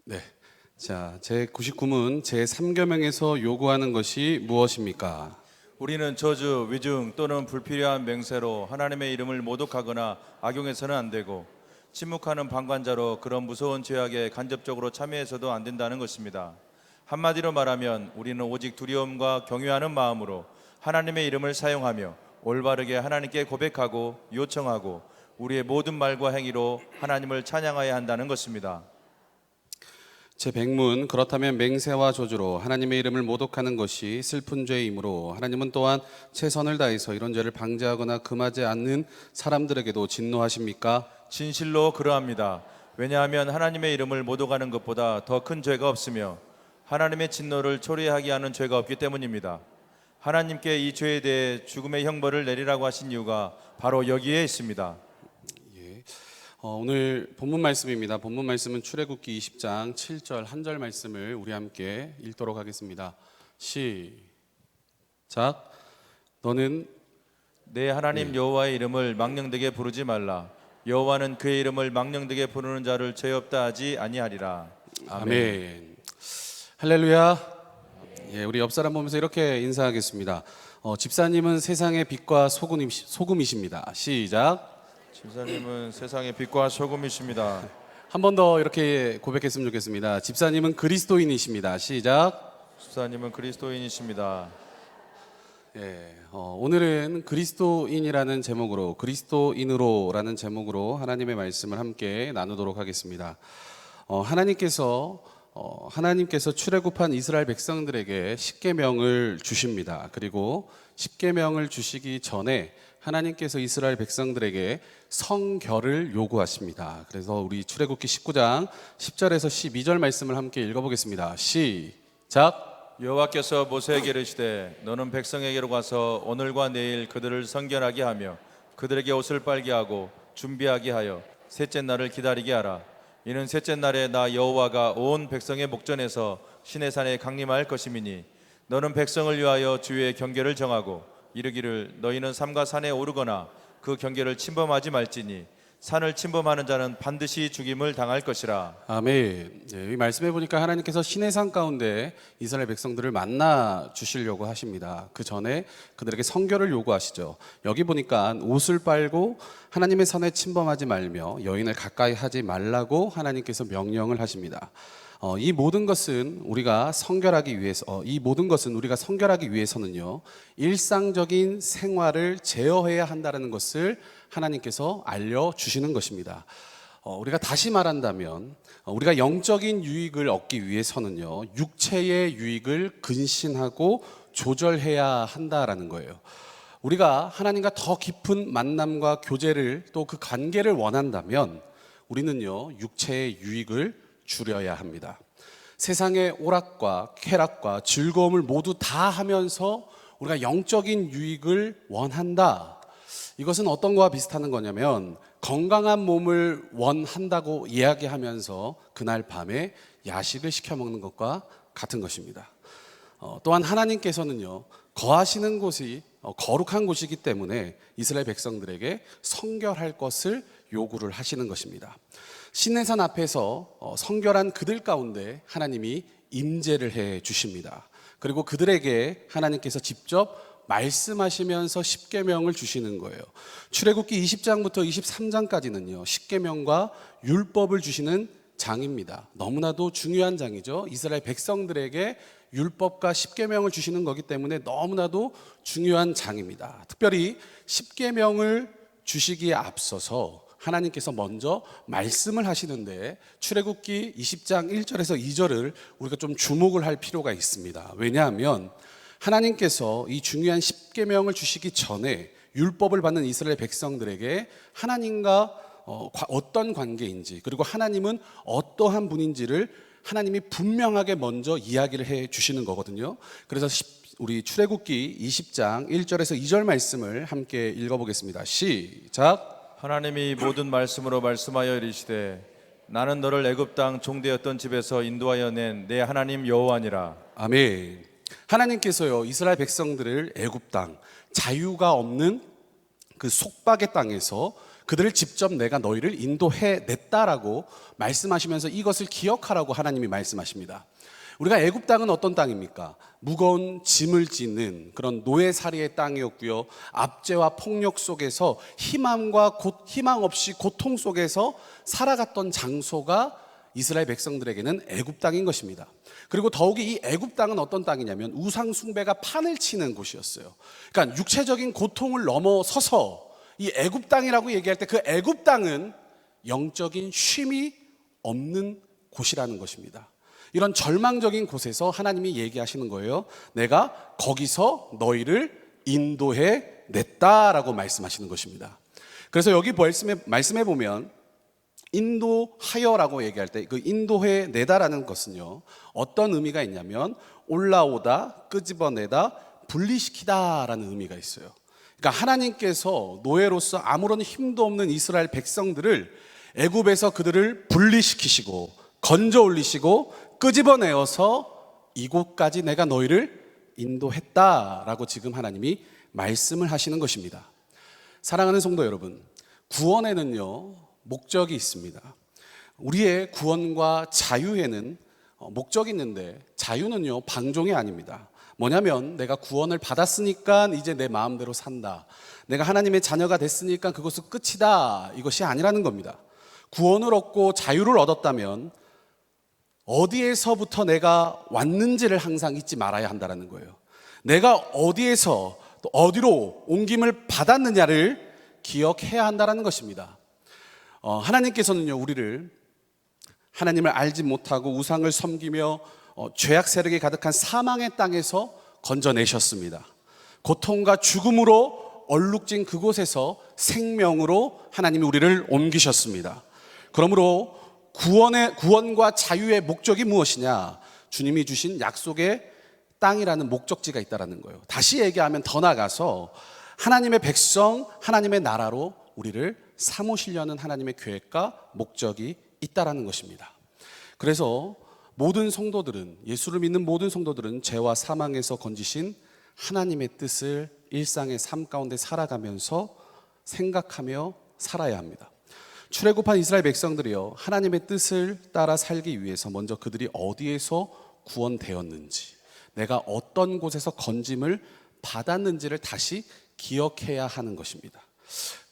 네. 자, 제 99문 제3계명에서 요구하는 것이 무엇입니까? 우리는 저주, 위증 또는 불필요한 맹세로 하나님의 이름을 모독하거나 악용해서는 안 되고 침묵하는 방관자로 그런 무서운 죄악에 간접적으로 참여해서도 안 된다는 것입니다. 한마디로 말하면 우리는 오직 두려움과 경외하는 마음으로 하나님의 이름을 사용하며 올바르게 하나님께 고백하고 요청하고 우리의 모든 말과 행위로 하나님을 찬양해야 한다는 것입니다. 제100문 그렇다면 맹세와 저주로 하나님의 이름을 모독하는 것이 슬픈 죄이므로 하나님은 또한 최선을 다해서 이런 죄를 방지하거나 금하지 않는 사람들에게도 진노하십니까? 진실로 그러합니다. 왜냐하면 하나님의 이름을 모독하는 것보다 더 큰 죄가 없으며 하나님의 진노를 초래하게 하는 죄가 없기 때문입니다. 하나님께 이 죄에 대해 죽음의 형벌을 내리라고 하신 이유가 바로 여기에 있습니다. 오늘 본문 말씀입니다. 본문 말씀은 출애굽기 20장 7절 한 절 말씀을 우리 함께 읽도록 하겠습니다. 시작. 너는 내 하나님 여호와의 이름을 망령되게 부르지 말라. 여호와는 그의 이름을 망령되게 부르는 자를 죄 없다 하지 아니하리라. 아멘. 할렐루야. 예, 우리 옆 사람 보면서 이렇게 인사하겠습니다. 집사님은 세상의 빛과 소금이십니다. 시작. 집사님은 세상의 빛과 소금이십니다. 한 번 더 이렇게 고백했으면 좋겠습니다. 집사님은 그리스도인이십니다. 시작. 집사님은 그리스도인이십니다. 예, 오늘은 그리스도인이라는 제목으로 그리스도인으로라는 제목으로 하나님의 말씀을 함께 나누도록 하겠습니다. 하나님께서 출애굽한 이스라엘 백성들에게 십계명을 주십니다. 그리고 십계명을 주시기 전에 하나님께서 이스라엘 백성들에게 성결을 요구하십니다. 그래서 우리 출애굽기 19장 10절에서 12절 말씀을 함께 읽어보겠습니다. 시작. 여호와께서 모세에게 이르시되 너는 백성에게로 가서 오늘과 내일 그들을 성결하게 하며 그들에게 옷을 빨게 하고 준비하게 하여 셋째 날을 기다리게 하라. 이는 셋째 날에 나 여호와가 온 백성의 목전에서 시내산에 강림할 것임이니 너는 백성을 위하여 주의 경계를 정하고 이르기를 너희는 삼가 산에 오르거나 그 경계를 침범하지 말지니 산을 침범하는 자는 반드시 죽임을 당할 것이라. 아멘. 네, 이 말씀해 보니까 하나님께서 시내산 가운데 이스라엘 백성들을 만나 주시려고 하십니다. 그 전에 그들에게 성결을 요구하시죠. 여기 보니까 옷을 빨고 하나님의 산에 침범하지 말며 여인을 가까이 하지 말라고 하나님께서 명령을 하십니다. 이 모든 것은 우리가 성결하기 위해서는요, 일상적인 생활을 제어해야 한다는 것을 하나님께서 알려주시는 것입니다. 우리가 다시 말한다면 우리가 영적인 유익을 얻기 위해서는요, 육체의 유익을 근신하고 조절해야 한다라는 거예요. 우리가 하나님과 더 깊은 만남과 교제를 또 그 관계를 원한다면 우리는요, 육체의 유익을 줄여야 합니다. 세상의 오락과 쾌락과 즐거움을 모두 다 하면서 우리가 영적인 유익을 원한다. 이것은 어떤 거와 비슷한 거냐면 건강한 몸을 원한다고 이야기하면서 그날 밤에 야식을 시켜 먹는 것과 같은 것입니다. 또한 하나님께서는요, 거하시는 곳이 거룩한 곳이기 때문에 이스라엘 백성들에게 성결할 것을 요구를 하시는 것입니다. 시내산 앞에서 성결한 그들 가운데 하나님이 임재를 해 주십니다. 그리고 그들에게 하나님께서 직접 말씀하시면서 십계명을 주시는 거예요. 출애굽기 20장부터 23장까지는요, 십계명과 율법을 주시는 장입니다. 너무나도 중요한 장이죠. 이스라엘 백성들에게 율법과 십계명을 주시는 거기 때문에 너무나도 중요한 장입니다. 특별히 십계명을 주시기에 앞서서 하나님께서 먼저 말씀을 하시는데 출애굽기 20장 1절에서 2절을 우리가 좀 주목을 할 필요가 있습니다. 왜냐하면 하나님께서 이 중요한 십계명을 주시기 전에 율법을 받는 이스라엘 백성들에게 하나님과 어떤 관계인지, 그리고 하나님은 어떠한 분인지를 하나님이 분명하게 먼저 이야기를 해 주시는 거거든요. 그래서 우리 출애굽기 20장 1절에서 2절 말씀을 함께 읽어보겠습니다. 시작. 하나님이 모든 말씀으로 말씀하여 이르시되 나는 너를 애굽 땅 종되었던 집에서 인도하여 낸 내 하나님 여호와니라. 아멘. 하나님께서요, 이스라엘 백성들을 애굽 땅, 자유가 없는 그 속박의 땅에서 그들을 직접 내가 너희를 인도해 냈다라고 말씀하시면서 이것을 기억하라고 하나님이 말씀하십니다. 우리가 애굽 땅은 어떤 땅입니까? 무거운 짐을 지는 그런 노예살이의 땅이었고요. 압제와 폭력 속에서 희망 없이 고통 속에서 살아갔던 장소가 이스라엘 백성들에게는 애굽 땅인 것입니다. 그리고 더욱이 이 애굽 땅은 어떤 땅이냐면 우상 숭배가 판을 치는 곳이었어요. 그러니까 육체적인 고통을 넘어서서 이 애굽 땅이라고 얘기할 때 그 애굽 땅은 영적인 쉼이 없는 곳이라는 것입니다. 이런 절망적인 곳에서 하나님이 얘기하시는 거예요. 내가 거기서 너희를 인도해 냈다라고 말씀하시는 것입니다. 그래서 여기 말씀해 보면 인도하여라고 얘기할 때 그 인도해 내다라는 것은요, 어떤 의미가 있냐면 올라오다, 끄집어내다, 분리시키다라는 의미가 있어요. 그러니까 하나님께서 노예로서 아무런 힘도 없는 이스라엘 백성들을 애굽에서 그들을 분리시키시고 건져 올리시고 끄집어내어서 이곳까지 내가 너희를 인도했다라고 지금 하나님이 말씀을 하시는 것입니다. 사랑하는 성도 여러분, 구원에는요 목적이 있습니다. 우리의 구원과 자유에는 목적이 있는데 자유는요 방종이 아닙니다. 뭐냐면 내가 구원을 받았으니까 이제 내 마음대로 산다, 내가 하나님의 자녀가 됐으니까 그것은 끝이다, 이것이 아니라는 겁니다. 구원을 얻고 자유를 얻었다면 어디에서부터 내가 왔는지를 항상 잊지 말아야 한다는 거예요. 내가 어디에서 또 어디로 옮김을 받았느냐를 기억해야 한다는 것입니다. 하나님께서는요 우리를 하나님을 알지 못하고 우상을 섬기며 죄악 세력이 가득한 사망의 땅에서 건져내셨습니다. 고통과 죽음으로 얼룩진 그곳에서 생명으로 하나님이 우리를 옮기셨습니다. 그러므로 구원과 자유의 목적이 무엇이냐? 주님이 주신 약속의 땅이라는 목적지가 있다는 거예요. 다시 얘기하면 더 나아가서 하나님의 백성, 하나님의 나라로 우리를 삼으시려는 하나님의 계획과 목적이 있다는 것입니다. 그래서 모든 성도들은, 예수를 믿는 모든 성도들은 죄와 사망에서 건지신 하나님의 뜻을 일상의 삶 가운데 살아가면서 생각하며 살아야 합니다. 출애굽한 이스라엘 백성들이요 하나님의 뜻을 따라 살기 위해서 먼저 그들이 어디에서 구원되었는지, 내가 어떤 곳에서 건짐을 받았는지를 다시 기억해야 하는 것입니다.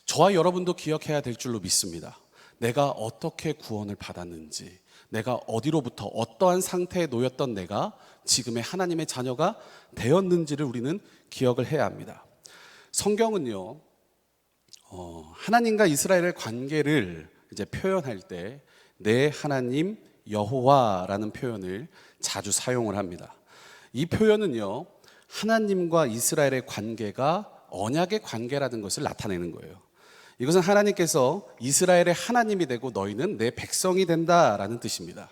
저와 여러분도 기억해야 될 줄로 믿습니다. 내가 어떻게 구원을 받았는지, 내가 어디로부터 어떠한 상태에 놓였던 내가 지금의 하나님의 자녀가 되었는지를 우리는 기억을 해야 합니다. 성경은요 하나님과 이스라엘의 관계를 이제 표현할 때 내 하나님 여호와라는 표현을 자주 사용을 합니다. 이 표현은요 하나님과 이스라엘의 관계가 언약의 관계라는 것을 나타내는 거예요. 이것은 하나님께서 이스라엘의 하나님이 되고 너희는 내 백성이 된다라는 뜻입니다.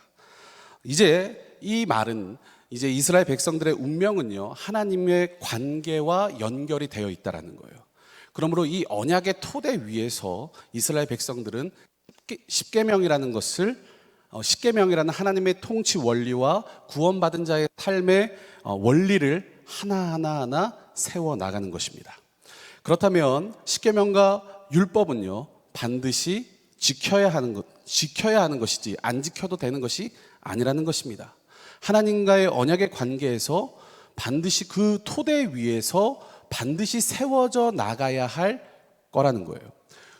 이제 이 말은 이제 이스라엘 백성들의 운명은요 하나님의 관계와 연결이 되어 있다라는 거예요. 그러므로 이 언약의 토대 위에서 이스라엘 백성들은 십계명이라는 것을, 십계명이라는 하나님의 통치 원리와 구원받은 자의 삶의 원리를 하나하나 세워 나가는 것입니다. 그렇다면 십계명과 율법은요 반드시 지켜야 하는 것이지 안 지켜도 되는 것이 아니라는 것입니다. 하나님과의 언약의 관계에서 반드시 그 토대 위에서 반드시 세워져 나가야 할 거라는 거예요.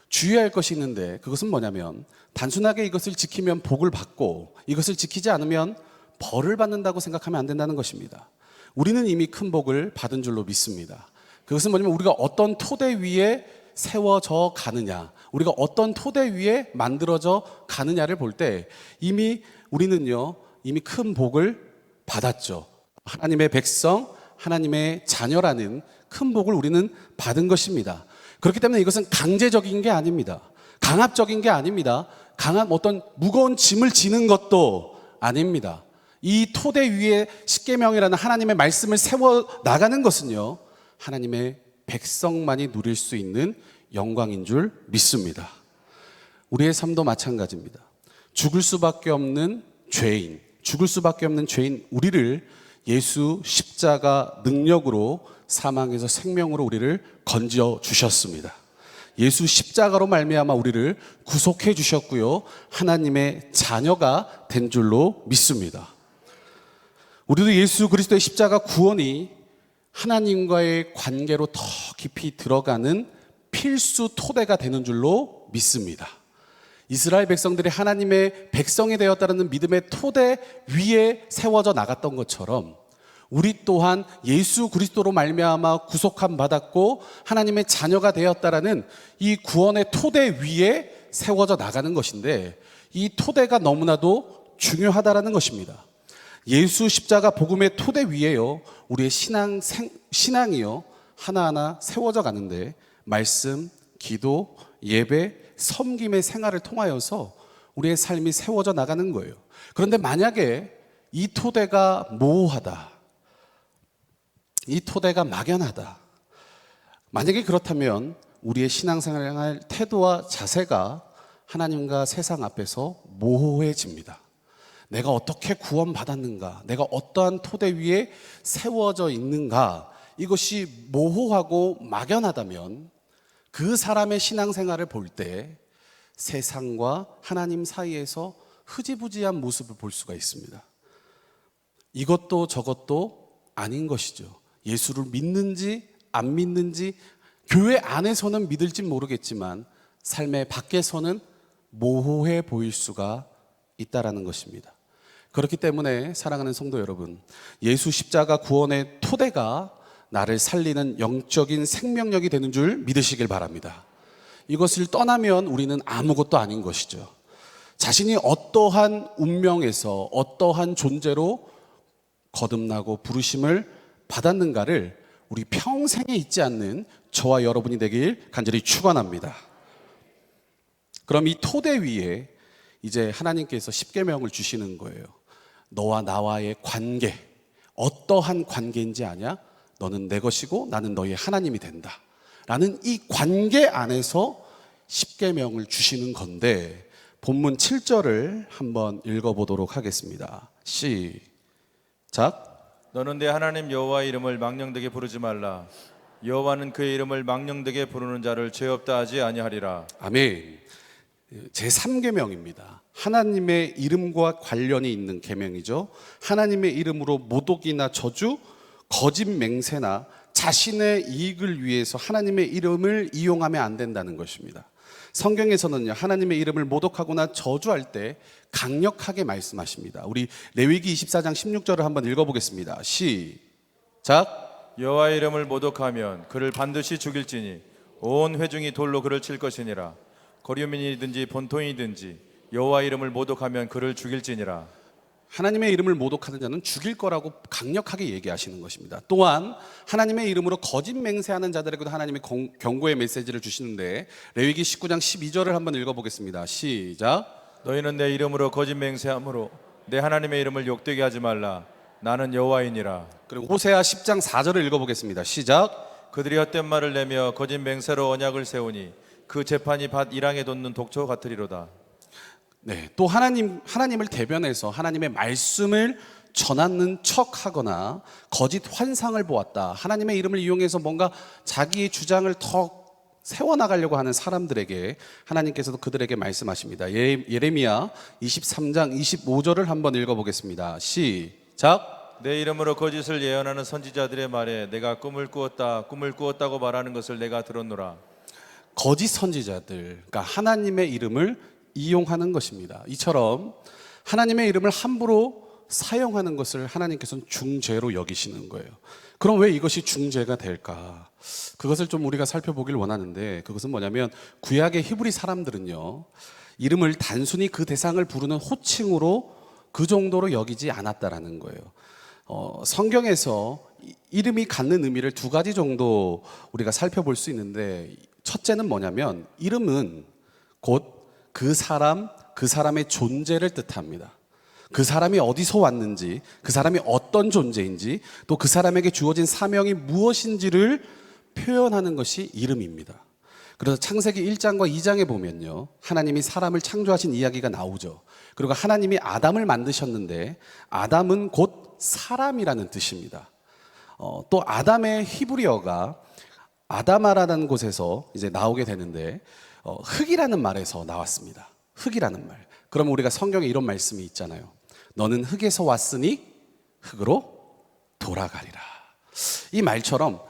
주의할 것이 있는데 그것은 뭐냐면 단순하게 이것을 지키면 복을 받고 이것을 지키지 않으면 벌을 받는다고 생각하면 안 된다는 것입니다. 우리는 이미 큰 복을 받은 줄로 믿습니다. 그것은 뭐냐면 우리가 어떤 토대 위에 세워져 가느냐, 우리가 어떤 토대 위에 만들어져 가느냐를 볼 때 이미 우리는요 이미 큰 복을 받았죠. 하나님의 백성, 하나님의 자녀라는 큰 복을 우리는 받은 것입니다. 그렇기 때문에 이것은 강제적인 게 아닙니다. 강압적인 게 아닙니다. 강한 어떤 무거운 짐을 지는 것도 아닙니다. 이 토대 위에 십계명이라는 하나님의 말씀을 세워 나가는 것은요 하나님의 백성만이 누릴 수 있는 영광인 줄 믿습니다. 우리의 삶도 마찬가지입니다. 죽을 수밖에 없는 죄인 우리를 예수 십자가 능력으로 사망에서 생명으로 우리를 건져 주셨습니다. 예수 십자가로 말미암아 우리를 구속해 주셨고요. 하나님의 자녀가 된 줄로 믿습니다. 우리도 예수 그리스도의 십자가 구원이 하나님과의 관계로 더 깊이 들어가는 필수 토대가 되는 줄로 믿습니다. 이스라엘 백성들이 하나님의 백성이 되었다는 믿음의 토대 위에 세워져 나갔던 것처럼 우리 또한 예수 그리스도로 말미암아 구속함 받았고 하나님의 자녀가 되었다라는 이 구원의 토대 위에 세워져 나가는 것인데, 이 토대가 너무나도 중요하다라는 것입니다. 예수 십자가 복음의 토대 위에요, 우리의 신앙이요 하나하나 세워져 가는데, 말씀, 기도, 예배, 섬김의 생활을 통하여서 우리의 삶이 세워져 나가는 거예요. 그런데 만약에 이 토대가 모호하다, 이 토대가 막연하다, 만약에 그렇다면 우리의 신앙생활 태도와 자세가 하나님과 세상 앞에서 모호해집니다. 내가 어떻게 구원받았는가, 내가 어떠한 토대 위에 세워져 있는가, 이것이 모호하고 막연하다면 그 사람의 신앙생활을 볼 때 세상과 하나님 사이에서 흐지부지한 모습을 볼 수가 있습니다. 이것도 저것도 아닌 것이죠. 예수를 믿는지 안 믿는지, 교회 안에서는 믿을지 모르겠지만 삶의 밖에서는 모호해 보일 수가 있다라는 것입니다. 그렇기 때문에 사랑하는 성도 여러분, 예수 십자가 구원의 토대가 나를 살리는 영적인 생명력이 되는 줄 믿으시길 바랍니다. 이것을 떠나면 우리는 아무것도 아닌 것이죠. 자신이 어떠한 운명에서 어떠한 존재로 거듭나고 부르심을 받았는가를 우리 평생에 잊지 않는 저와 여러분이 되길 간절히 축원합니다. 그럼 이 토대 위에 이제 하나님께서 십계명을 주시는 거예요. 너와 나와의 관계, 어떠한 관계인지 아냐? 너는 내 것이고 나는 너의 하나님이 된다 라는 이 관계 안에서 십계명을 주시는 건데, 본문 7절을 한번 읽어보도록 하겠습니다. 시작. 너는 내 하나님 여호와의 이름을 망령되게 부르지 말라. 여호와는 그의 이름을 망령되게 부르는 자를 죄 없다 하지 아니하리라. 아멘. 제3계명입니다. 하나님의 이름과 관련이 있는 계명이죠. 하나님의 이름으로 모독이나 저주, 거짓 맹세나 자신의 이익을 위해서 하나님의 이름을 이용하면 안 된다는 것입니다. 성경에서는요, 하나님의 이름을 모독하거나 저주할 때 강력하게 말씀하십니다. 우리 레위기 24장 16절을 한번 읽어보겠습니다. 시작. 여호와의 이름을 모독하면 그를 반드시 죽일지니 온 회중이 돌로 그를 칠 것이니라. 거류민이든지 본토인이든지 여호와의 이름을 모독하면 그를 죽일지니라. 하나님의 이름을 모독하는 자는 죽일 거라고 강력하게 얘기하시는 것입니다. 또한 하나님의 이름으로 거짓 맹세하는 자들에게도 하나님이 경고의 메시지를 주시는데, 레위기 19장 12절을 한번 읽어보겠습니다. 시작. 너희는 내 이름으로 거짓 맹세함으로 내 하나님의 이름을 욕되게 하지 말라. 나는 여호와이니라. 그리고 호세아 10장 4절을 읽어보겠습니다. 시작. 그들이 헛된 말을 내며 거짓 맹세로 언약을 세우니 그 재판이 밭 일항에 돋는 독초 같으리로다. 네, 또 하나님을 대변해서 하나님의 말씀을 전하는 척하거나 거짓 환상을 보았다, 하나님의 이름을 이용해서 뭔가 자기의 주장을 더 세워나가려고 하는 사람들에게 하나님께서도 그들에게 말씀하십니다. 예레미야 23장 25절을 한번 읽어보겠습니다. 시작. 내 이름으로 거짓을 예언하는 선지자들의 말에 내가 꿈을 꾸었다고 말하는 것을 내가 들었노라. 거짓 선지자들, 그러니까 하나님의 이름을 이용하는 것입니다. 이처럼 하나님의 이름을 함부로 사용하는 것을 하나님께서는 중죄로 여기시는 거예요. 그럼 왜 이것이 중죄가 될까? 그것을 좀 우리가 살펴보길 원하는데, 그것은 뭐냐면 구약의 히브리 사람들은요, 이름을 단순히 그 대상을 부르는 호칭으로 그 정도로 여기지 않았다라는 거예요. 성경에서 이름이 갖는 의미를 두 가지 정도 우리가 살펴볼 수 있는데, 첫째는 뭐냐면 이름은 곧 그 사람의 존재를 뜻합니다. 그 사람이 어디서 왔는지, 그 사람이 어떤 존재인지, 또 그 사람에게 주어진 사명이 무엇인지를 표현하는 것이 이름입니다. 그래서 창세기 1장과 2장에 보면요, 하나님이 사람을 창조하신 이야기가 나오죠. 그리고 하나님이 아담을 만드셨는데 아담은 곧 사람이라는 뜻입니다. 또 아담의 히브리어가 아다마라는 곳에서 이제 나오게 되는데 흙이라는 말에서 나왔습니다. 흙이라는 말. 그러면 우리가 성경에 이런 말씀이 있잖아요. 너는 흙에서 왔으니 흙으로 돌아가리라. 이 말처럼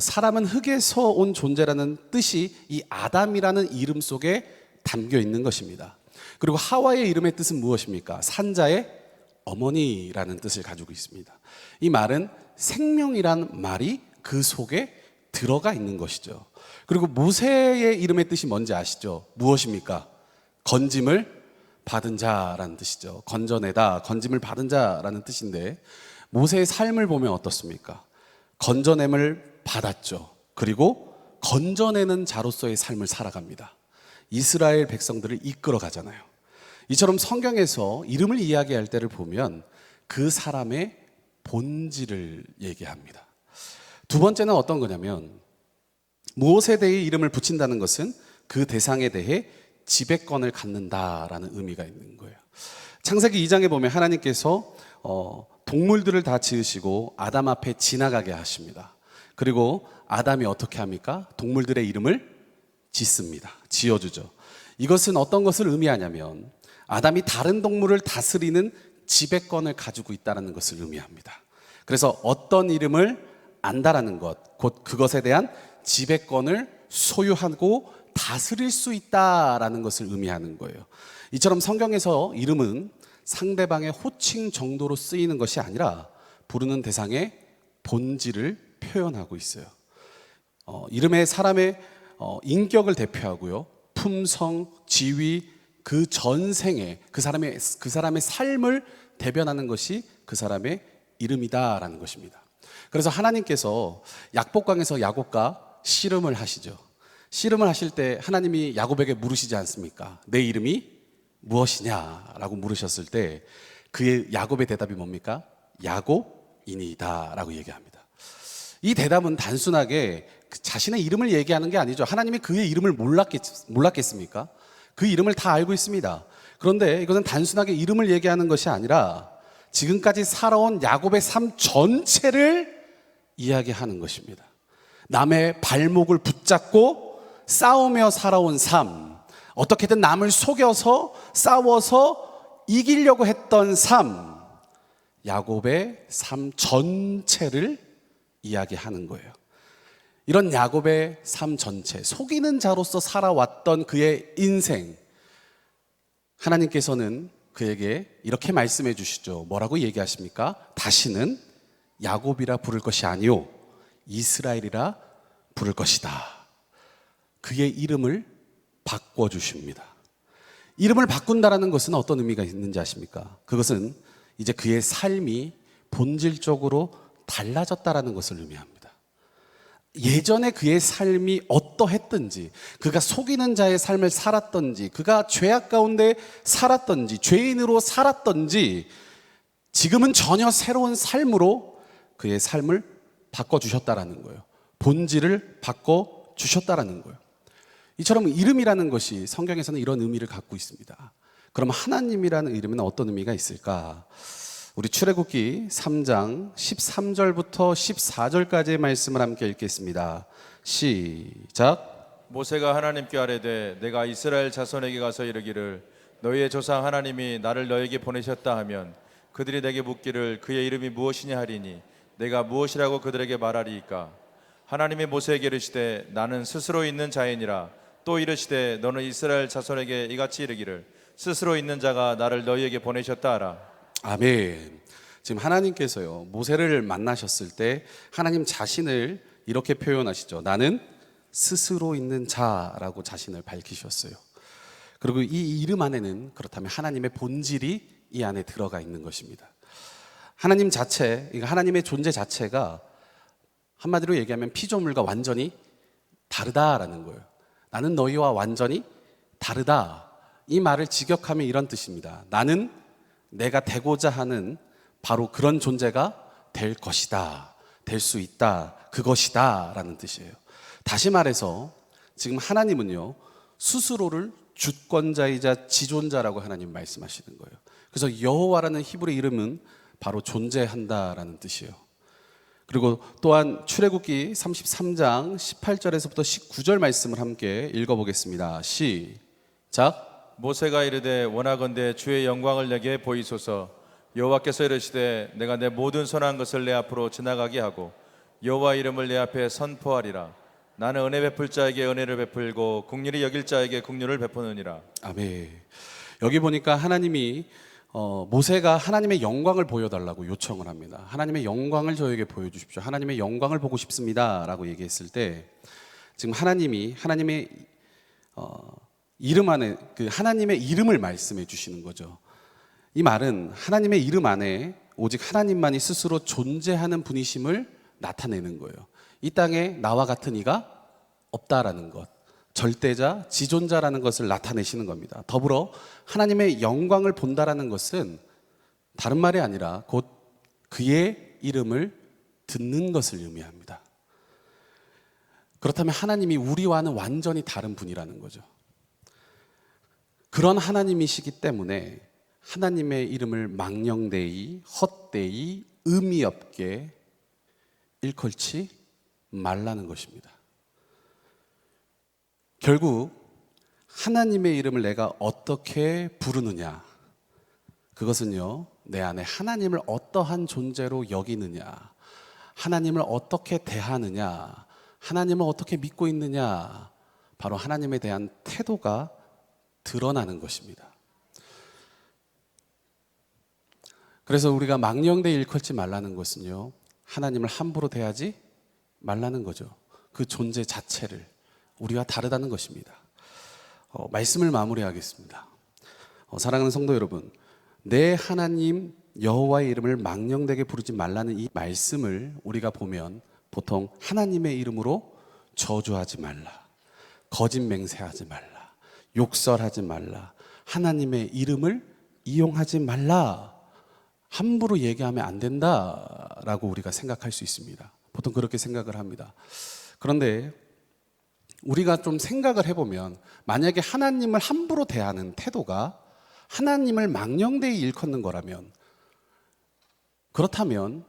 사람은 흙에서 온 존재라는 뜻이 이 아담이라는 이름 속에 담겨 있는 것입니다. 그리고 하와의 이름의 뜻은 무엇입니까? 산자의 어머니라는 뜻을 가지고 있습니다. 이 말은 생명이란 말이 그 속에 들어가 있는 것이죠. 그리고 모세의 이름의 뜻이 뭔지 아시죠? 무엇입니까? 건짐을 받은 자라는 뜻이죠. 건져내다, 건짐을 받은 자라는 뜻인데 모세의 삶을 보면 어떻습니까? 건져냄을 받았죠. 그리고 건져내는 자로서의 삶을 살아갑니다. 이스라엘 백성들을 이끌어 가잖아요. 이처럼 성경에서 이름을 이야기할 때를 보면 그 사람의 본질을 얘기합니다. 두 번째는 어떤 거냐면 무엇에 대해 이름을 붙인다는 것은 그 대상에 대해 지배권을 갖는다라는 의미가 있는 거예요. 창세기 2장에 보면 하나님께서 동물들을 다 지으시고 아담 앞에 지나가게 하십니다. 그리고 아담이 어떻게 합니까? 동물들의 이름을 짓습니다. 지어주죠. 이것은 어떤 것을 의미하냐면 아담이 다른 동물을 다스리는 지배권을 가지고 있다는 것을 의미합니다. 그래서 어떤 이름을 안다라는 것, 곧 그것에 대한 지배권을 소유하고 다스릴 수 있다라는 것을 의미하는 거예요. 이처럼 성경에서 이름은 상대방의 호칭 정도로 쓰이는 것이 아니라 부르는 대상의 본질을 표현하고 있어요. 이름의 사람의 인격을 대표하고요. 품성, 지위, 그 전생에 그 사람의 삶을 대변하는 것이 그 사람의 이름이다라는 것입니다. 그래서 하나님께서 약복강에서 야곱과 씨름을 하시죠. 씨름을 하실 때 하나님이 야곱에게 물으시지 않습니까? 내 이름이 무엇이냐라고 물으셨을 때 그의 야곱의 대답이 뭡니까? 야곱이니이다 라고 얘기합니다. 이 대답은 단순하게 자신의 이름을 얘기하는 게 아니죠. 하나님이 그의 이름을 몰랐겠습니까? 그 이름을 다 알고 있습니다. 그런데 이것은 단순하게 이름을 얘기하는 것이 아니라 지금까지 살아온 야곱의 삶 전체를 이야기하는 것입니다. 남의 발목을 붙잡고 싸우며 살아온 삶, 어떻게든 남을 속여서 싸워서 이기려고 했던 삶, 야곱의 삶 전체를 이야기하는 거예요. 이런 야곱의 삶 전체, 속이는 자로서 살아왔던 그의 인생, 하나님께서는 그에게 이렇게 말씀해 주시죠. 뭐라고 얘기하십니까? 다시는 야곱이라 부를 것이 아니요 이스라엘이라 부를 것이다. 그의 이름을 바꿔주십니다. 이름을 바꾼다라는 것은 어떤 의미가 있는지 아십니까? 그것은 이제 그의 삶이 본질적으로 달라졌다라는 것을 의미합니다. 예전에 그의 삶이 어떠했든지, 그가 속이는 자의 삶을 살았던지, 그가 죄악 가운데 살았던지, 죄인으로 살았던지, 지금은 전혀 새로운 삶으로 그의 삶을 바꿔주셨다라는 거예요. 본질을 바꿔주셨다라는 거예요. 이처럼 이름이라는 것이 성경에서는 이런 의미를 갖고 있습니다. 그럼 하나님이라는 이름은 어떤 의미가 있을까? 우리 출애굽기 3장 13절부터 14절까지의 말씀을 함께 읽겠습니다. 시작. 모세가 하나님께 아뢰되 내가 이스라엘 자손에게 가서 이르기를 너희의 조상 하나님이 나를 너에게 보내셨다 하면 그들이 내게 묻기를 그의 이름이 무엇이냐 하리니 내가 무엇이라고 그들에게 말하리이까? 하나님이 모세에게 이르시되 나는 스스로 있는 자이니라. 또 이르시되 너는 이스라엘 자손에게 이같이 이르기를 스스로 있는 자가 나를 너희에게 보내셨다 하라. 아멘. 지금 하나님께서요, 모세를 만나셨을 때 하나님 자신을 이렇게 표현하시죠. 나는 스스로 있는 자라고 자신을 밝히셨어요. 그리고 이 이름 안에는 그렇다면 하나님의 본질이 이 안에 들어가 있는 것입니다. 하나님 자체, 하나님의 존재 자체가 한마디로 얘기하면 피조물과 완전히 다르다라는 거예요. 나는 너희와 완전히 다르다. 이 말을 직역하면 이런 뜻입니다. 나는 내가 되고자 하는 바로 그런 존재가 될 것이다, 될 수 있다, 그것이다 라는 뜻이에요. 다시 말해서 지금 하나님은요, 스스로를 주권자이자 지존자라고 하나님 말씀하시는 거예요. 그래서 여호와라는 히브리 이름은 바로 존재한다라는 뜻이에요. 그리고 또한 출애굽기 33장 18절에서부터 19절 말씀을 함께 읽어보겠습니다. 시작. 모세가 이르되 원하건대 주의 영광을 내게 보이소서. 여호와께서 이르시되 내가 내 모든 선한 것을 내 앞으로 지나가게 하고 여호와 이름을 내 앞에 선포하리라. 나는 은혜 베풀 자에게 은혜를 베풀고 긍휼히 여길 자에게 긍휼을 베푸느니라. 아멘. 여기 보니까 하나님이 모세가 하나님의 영광을 보여달라고 요청을 합니다. 하나님의 영광을 저에게 보여주십시오. 하나님의 영광을 보고 싶습니다 라고 얘기했을 때 지금 하나님이 하나님의 이름 안에 그 하나님의 이름을 말씀해 주시는 거죠. 이 말은 하나님의 이름 안에 오직 하나님만이 스스로 존재하는 분이심을 나타내는 거예요. 이 땅에 나와 같은 이가 없다라는 것, 절대자, 지존자라는 것을 나타내시는 겁니다. 더불어 하나님의 영광을 본다라는 것은 다른 말이 아니라 곧 그의 이름을 듣는 것을 의미합니다. 그렇다면 하나님이 우리와는 완전히 다른 분이라는 거죠. 그런 하나님이시기 때문에 하나님의 이름을 망령되이, 헛되이, 의미 없게 일컬지 말라는 것입니다. 결국 하나님의 이름을 내가 어떻게 부르느냐, 그것은요 내 안에 하나님을 어떠한 존재로 여기느냐, 하나님을 어떻게 대하느냐, 하나님을 어떻게 믿고 있느냐, 바로 하나님에 대한 태도가 드러나는 것입니다. 그래서 우리가 망령되이 일컬지 말라는 것은요 하나님을 함부로 대하지 말라는 거죠. 그 존재 자체를 우리와 다르다는 것입니다. 말씀을 마무리하겠습니다. 사랑하는 성도 여러분, 내 하나님 여호와의 이름을 망령되게 부르지 말라는 이 말씀을 우리가 보면 보통 하나님의 이름으로 저주하지 말라, 거짓 맹세하지 말라, 욕설하지 말라, 하나님의 이름을 이용하지 말라, 함부로 얘기하면 안 된다라고 우리가 생각할 수 있습니다. 보통 그렇게 생각을 합니다. 그런데 우리가 좀 생각을 해보면 만약에 하나님을 함부로 대하는 태도가 하나님을 망령되이 일컫는 거라면, 그렇다면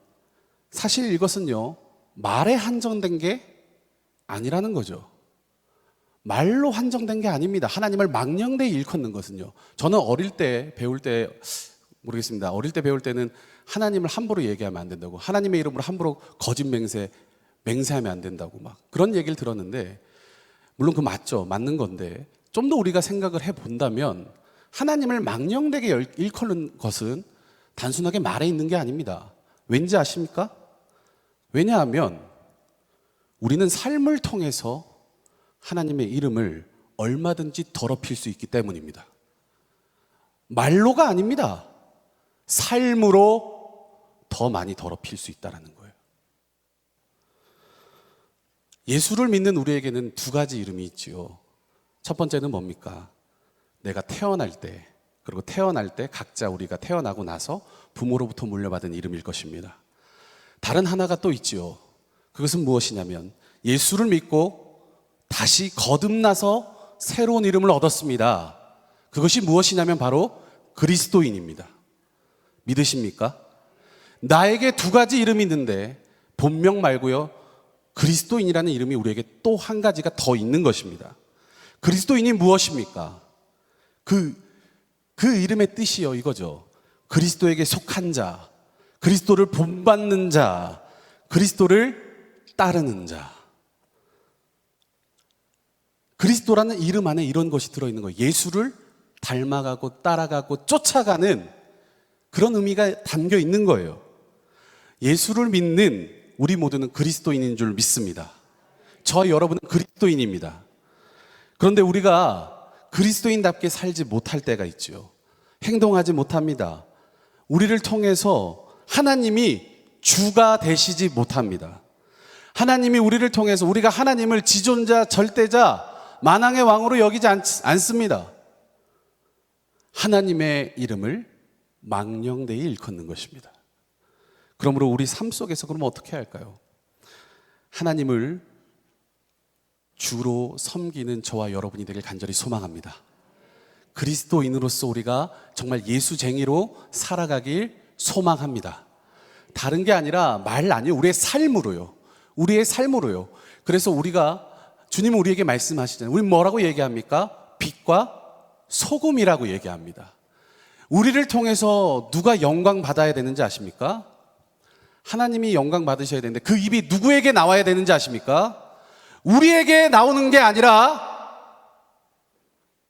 사실 이것은요 말에 한정된 게 아니라는 거죠. 말로 한정된 게 아닙니다. 하나님을 망령되이 일컫는 것은요. 저는 어릴 때 배울 때 모르겠습니다. 어릴 때 배울 때는 하나님을 함부로 얘기하면 안 된다고, 하나님의 이름으로 함부로 거짓 맹세하면 안 된다고 막 그런 얘기를 들었는데, 물론 그 맞죠. 맞는 건데 좀 더 우리가 생각을 해본다면 하나님을 망령되게 일컫는 것은 단순하게 말에 있는 게 아닙니다. 왠지 아십니까? 왜냐하면 우리는 삶을 통해서 하나님의 이름을 얼마든지 더럽힐 수 있기 때문입니다. 말로가 아닙니다. 삶으로 더 많이 더럽힐 수 있다는 거예요. 예수를 믿는 우리에게는 두 가지 이름이 있지요. 첫 번째는 뭡니까? 내가 태어날 때, 그리고 태어날 때 각자 우리가 태어나고 나서 부모로부터 물려받은 이름일 것입니다. 다른 하나가 또 있지요. 그것은 무엇이냐면 예수를 믿고 다시 거듭나서 새로운 이름을 얻었습니다. 그것이 무엇이냐면 바로 그리스도인입니다. 믿으십니까? 나에게 두 가지 이름이 있는데 본명 말고요 그리스도인이라는 이름이 우리에게 또 한 가지가 더 있는 것입니다. 그리스도인이 무엇입니까? 그 이름의 뜻이요 이거죠. 그리스도에게 속한 자, 그리스도를 본받는 자, 그리스도를 따르는 자. 그리스도라는 이름 안에 이런 것이 들어있는 거예요. 예수를 닮아가고 따라가고 쫓아가는 그런 의미가 담겨 있는 거예요. 예수를 믿는 우리 모두는 그리스도인인 줄 믿습니다. 저 여러분은 그리스도인입니다. 그런데 우리가 그리스도인답게 살지 못할 때가 있죠. 행동하지 못합니다. 우리를 통해서 하나님이 주가 되시지 못합니다. 하나님이 우리를 통해서 우리가 하나님을 지존자, 절대자, 만왕의 왕으로 여기지 않습니다. 하나님의 이름을 망령되이 일컫는 것입니다. 그러므로 우리 삶 속에서 그러면 어떻게 할까요? 하나님을 주로 섬기는 저와 여러분이 되길 간절히 소망합니다. 그리스도인으로서 우리가 정말 예수쟁이로 살아가길 소망합니다. 다른 게 아니라 말 아니에요. 우리의 삶으로요. 우리의 삶으로요. 그래서 주님은 우리에게 말씀하시잖아요. 우리 뭐라고 얘기합니까? 빛과 소금이라고 얘기합니다. 우리를 통해서 누가 영광 받아야 되는지 아십니까? 하나님이 영광 받으셔야 되는데 그 입이 누구에게 나와야 되는지 아십니까? 우리에게 나오는 게 아니라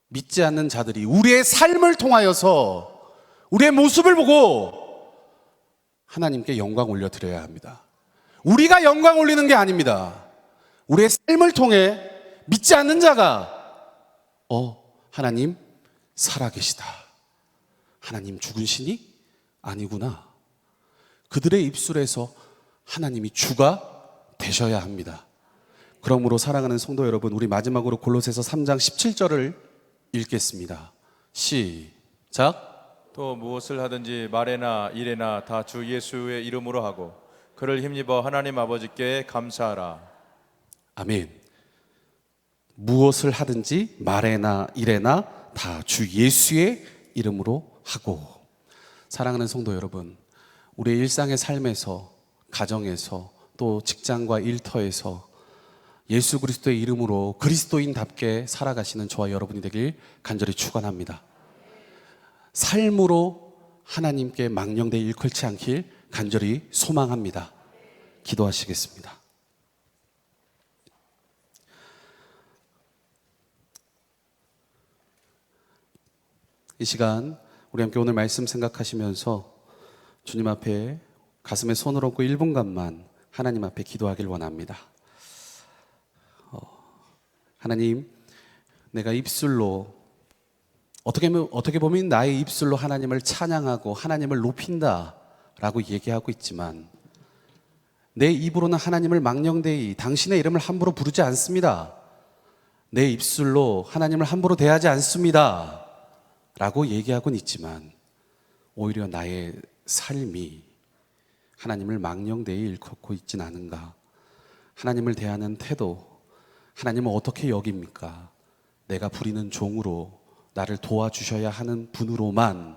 믿지 않는 자들이 우리의 삶을 통하여서 우리의 모습을 보고 하나님께 영광 올려드려야 합니다. 우리가 영광 올리는 게 아닙니다. 우리의 삶을 통해 믿지 않는 자가 하나님 살아계시다. 하나님 죽은 신이 아니구나. 그들의 입술에서 하나님이 주가 되셔야 합니다. 그러므로 사랑하는 성도 여러분, 우리 마지막으로 골로새서 3장 17절을 읽겠습니다. 시작. 또 무엇을 하든지 말에나 일에나 다 주 예수의 이름으로 하고 그를 힘입어 하나님 아버지께 감사하라. 아멘. 무엇을 하든지 말에나 일에나 다 주 예수의 이름으로 하고. 사랑하는 성도 여러분, 우리의 일상의 삶에서, 가정에서, 또 직장과 일터에서 예수 그리스도의 이름으로 그리스도인답게 살아가시는 저와 여러분이 되길 간절히 축원합니다. 삶으로 하나님께 망령되이 일컬지 않길 간절히 소망합니다. 기도하시겠습니다. 이 시간 우리 함께 오늘 말씀 생각하시면서 주님 앞에 가슴에 손을 얹고 1분간만 하나님 앞에 기도하길 원합니다. 하나님, 내가 입술로 어떻게 보면 나의 입술로 하나님을 찬양하고 하나님을 높인다라고 얘기하고 있지만 내 입으로는 하나님을 망령되이 당신의 이름을 함부로 부르지 않습니다. 내 입술로 하나님을 함부로 대하지 않습니다 라고 얘기하고는 있지만 오히려 나의 삶이 하나님을 망령되이 일컫고 있진 않은가. 하나님을 대하는 태도, 하나님은 어떻게 여깁니까? 내가 부리는 종으로 나를 도와주셔야 하는 분으로만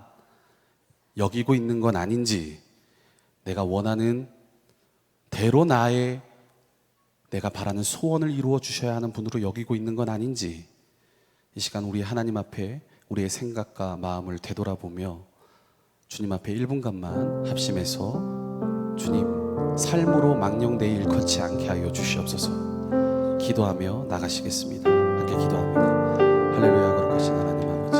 여기고 있는 건 아닌지, 내가 원하는 대로 내가 바라는 소원을 이루어 주셔야 하는 분으로 여기고 있는 건 아닌지, 이 시간 우리 하나님 앞에 우리의 생각과 마음을 되돌아보며 주님 앞에 1분간만 합심해서 주님, 삶으로 망령되이 일컫지 않게 하여 주시옵소서. 기도하며 나가시겠습니다. 함께 기도합니다. 할렐루야. 거룩하신 하나님 아버지,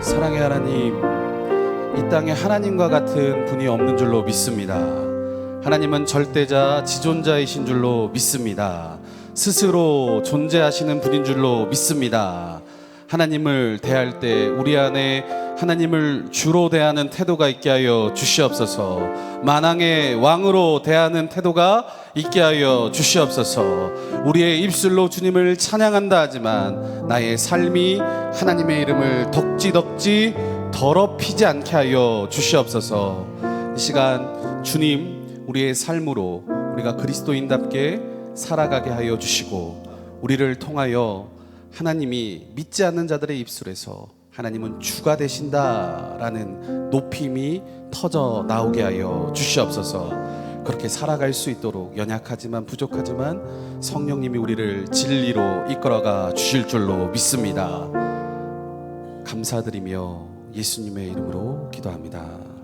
사랑의 하나님, 이 땅에 하나님과 같은 분이 없는 줄로 믿습니다. 하나님은 절대자, 지존자이신 줄로 믿습니다. 스스로 존재하시는 분인 줄로 믿습니다. 하나님을 대할 때 우리 안에 하나님을 주로 대하는 태도가 있게 하여 주시옵소서. 만왕의 왕으로 대하는 태도가 있게 하여 주시옵소서. 우리의 입술로 주님을 찬양한다 하지만 나의 삶이 하나님의 이름을 덕지덕지 더럽히지 않게 하여 주시옵소서. 이 시간 주님, 우리의 삶으로 우리가 그리스도인답게 살아가게 하여 주시고, 우리를 통하여 하나님이 믿지 않는 자들의 입술에서 하나님은 주가 되신다라는 높임이 터져 나오게 하여 주시옵소서. 그렇게 살아갈 수 있도록 연약하지만 부족하지만 성령님이 우리를 진리로 이끌어가 주실 줄로 믿습니다. 감사드리며 예수님의 이름으로 기도합니다.